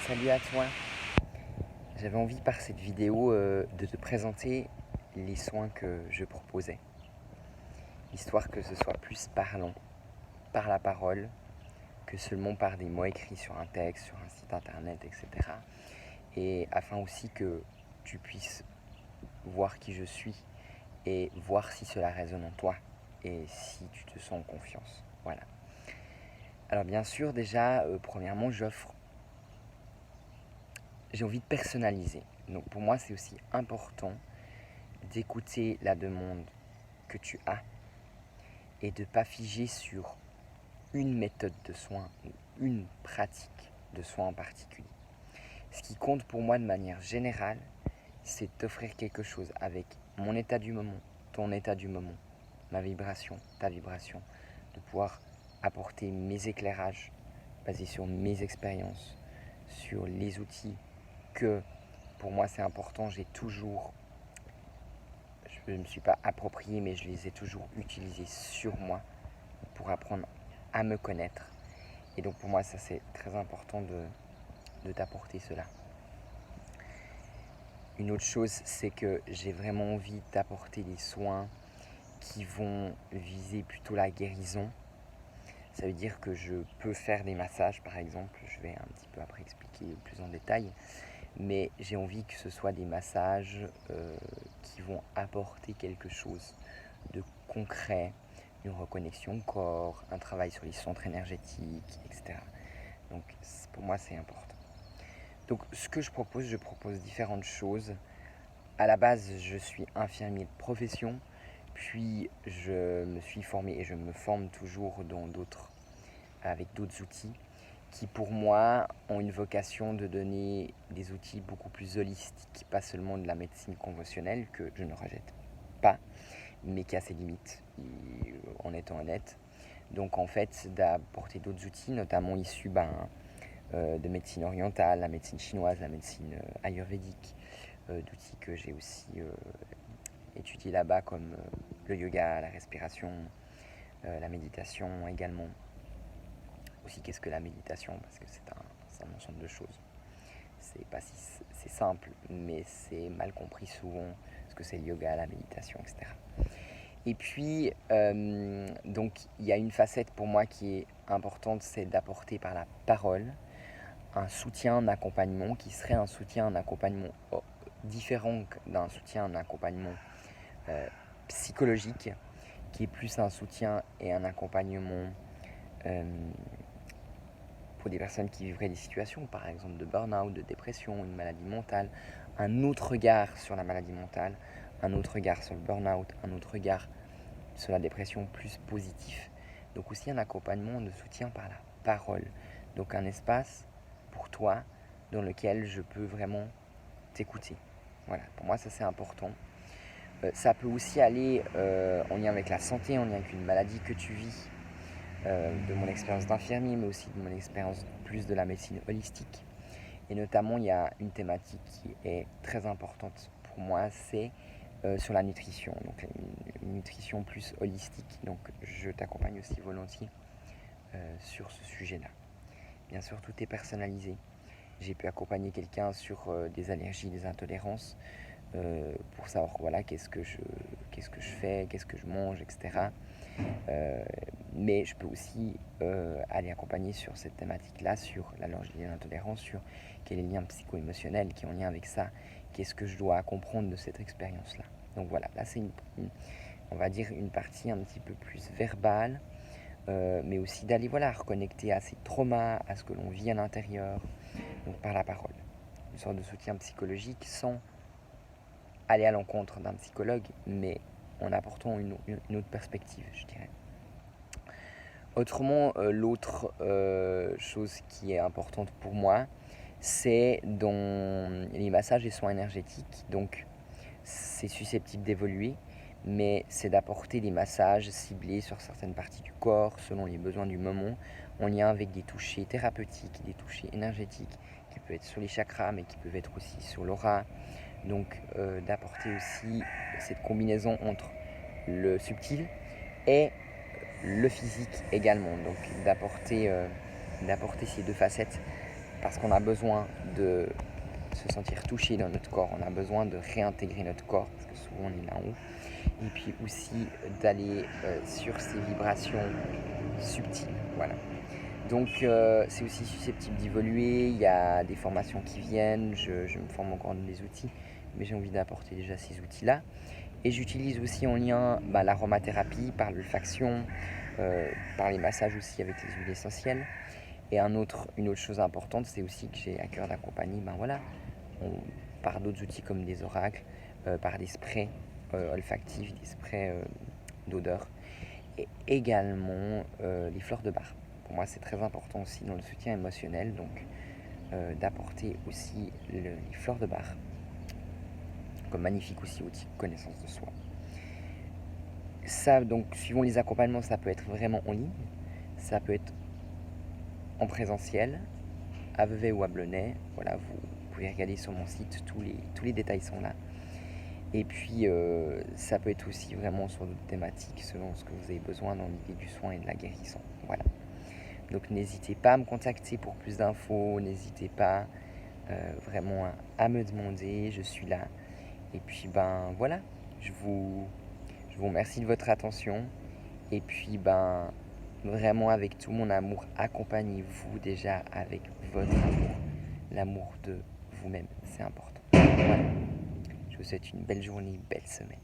Salut à toi. J'avais envie par cette vidéo de te présenter les soins que je proposais, histoire que ce soit plus parlant, par la parole, que seulement par des mots écrits sur un texte, sur un site internet, etc. Et afin aussi que tu puisses voir qui je suis et voir si cela résonne en toi et si tu te sens en confiance. Voilà. Alors bien sûr, déjà, premièrement, j'ai envie de personnaliser. Donc pour moi, c'est aussi important d'écouter la demande que tu as et de ne pas figer sur une méthode de soin ou une pratique de soin en particulier. Ce qui compte pour moi de manière générale, c'est t'offrir quelque chose avec mon état du moment, ton état du moment, ma vibration, ta vibration, de pouvoir apporter mes éclairages basés sur mes expériences, sur les outils que pour moi c'est important, je ne me suis pas approprié, mais je les ai toujours utilisés sur moi pour apprendre à me connaître. Et donc pour moi, ça c'est très important de t'apporter cela. Une autre chose, c'est que j'ai vraiment envie d'apporter des soins qui vont viser plutôt la guérison. Ça veut dire que je peux faire des massages, par exemple. Je vais un petit peu après expliquer plus en détail. Mais j'ai envie que ce soit des massages qui vont apporter quelque chose de concret, une reconnexion au corps, un travail sur les centres énergétiques, etc. Donc pour moi, c'est important. Donc ce que je propose différentes choses. À la base, je suis infirmier de profession, puis je me suis formé et je me forme toujours avec d'autres outils qui pour moi ont une vocation de donner des outils beaucoup plus holistiques, pas seulement de la médecine conventionnelle que je ne rejette pas, mais qui a ses limites, en étant honnête. Donc en fait, d'apporter d'autres outils, notamment issus de médecine orientale, la médecine chinoise, la médecine ayurvédique, d'outils que j'ai aussi étudiés là-bas comme le yoga, la respiration, la méditation également. Aussi, qu'est-ce que la méditation? Parce que c'est un ensemble de choses. C'est simple, mais c'est mal compris souvent ce que c'est le yoga, la méditation, etc. Et puis, donc, il y a une facette pour moi qui est importante, c'est d'apporter par la parole un soutien, un accompagnement qui serait un soutien, un accompagnement différent d'un soutien, un accompagnement psychologique, qui est plus un soutien et un accompagnement pour des personnes qui vivraient des situations, par exemple de burn-out, de dépression, une maladie mentale, un autre regard sur la maladie mentale, un autre regard sur le burn-out, un autre regard sur la dépression plus positif. Donc aussi un accompagnement de soutien par la parole. Donc un espace pour toi dans lequel je peux vraiment t'écouter. Voilà, pour moi ça c'est important. Ça peut aussi aller en lien avec la santé, en lien avec une maladie que tu vis, de mon expérience d'infirmier, mais aussi de mon expérience plus de la médecine holistique. Et notamment, il y a une thématique qui est très importante pour moi, c'est sur la nutrition. Donc une nutrition plus holistique. Donc je t'accompagne aussi volontiers sur ce sujet-là. Bien sûr, tout est personnalisé. J'ai pu accompagner quelqu'un sur des allergies, des intolérances, pour savoir voilà, qu'est-ce que je fais, qu'est-ce que je mange, etc. Mais je peux aussi aller accompagner sur cette thématique-là, sur l'allergie et l'intolérance, sur quel est le lien psycho-émotionnel qui est en lien avec ça, qu'est-ce que je dois comprendre de cette expérience-là. Donc voilà, là c'est on va dire une partie un petit peu plus verbale, mais aussi d'aller reconnecter à ces traumas, à ce que l'on vit à l'intérieur, donc par la parole. Une sorte de soutien psychologique sans aller à l'encontre d'un psychologue, mais en apportant une autre perspective, je dirais. Autrement, l'autre chose qui est importante pour moi, c'est dans les massages et soins énergétiques. Donc, c'est susceptible d'évoluer, mais c'est d'apporter des massages ciblés sur certaines parties du corps, selon les besoins du moment, en lien avec des touchés thérapeutiques, des touchés énergétiques, qui peuvent être sur les chakras, mais qui peuvent être aussi sur l'aura. Donc, d'apporter aussi cette combinaison entre le subtil et le physique également, donc d'apporter ces deux facettes parce qu'on a besoin de se sentir touché dans notre corps, on a besoin de réintégrer notre corps, parce que souvent on est là en haut, et puis aussi d'aller sur ces vibrations subtiles, voilà. Donc c'est aussi susceptible d'évoluer, il y a des formations qui viennent, je me forme encore dans des outils, mais j'ai envie d'apporter déjà ces outils-là. Et j'utilise aussi en lien l'aromathérapie par l'olfaction, par les massages aussi avec les huiles essentielles. Et une autre chose importante, c'est aussi que j'ai à cœur d'accompagner par d'autres outils comme des oracles, par des sprays olfactifs, des sprays d'odeur, et également les fleurs de bar. Pour moi, c'est très important aussi dans le soutien émotionnel, donc d'apporter aussi les fleurs de bar comme magnifique aussi outil de connaissance de soi. Ça, donc, suivant les accompagnements, ça peut être vraiment en ligne, ça peut être en présentiel, à Vevey ou à Blonay. Voilà, vous pouvez regarder sur mon site, tous les détails sont là. Et puis, ça peut être aussi vraiment sur d'autres thématiques, selon ce que vous avez besoin dans l'idée du soin et de la guérison. Voilà. Donc, n'hésitez pas à me contacter pour plus d'infos, n'hésitez pas vraiment à me demander, je suis là. Et puis, voilà, je vous remercie de votre attention. Et puis, vraiment avec tout mon amour, accompagnez-vous déjà avec votre amour, l'amour de vous-même, c'est important. Voilà. Je vous souhaite une belle journée, une belle semaine.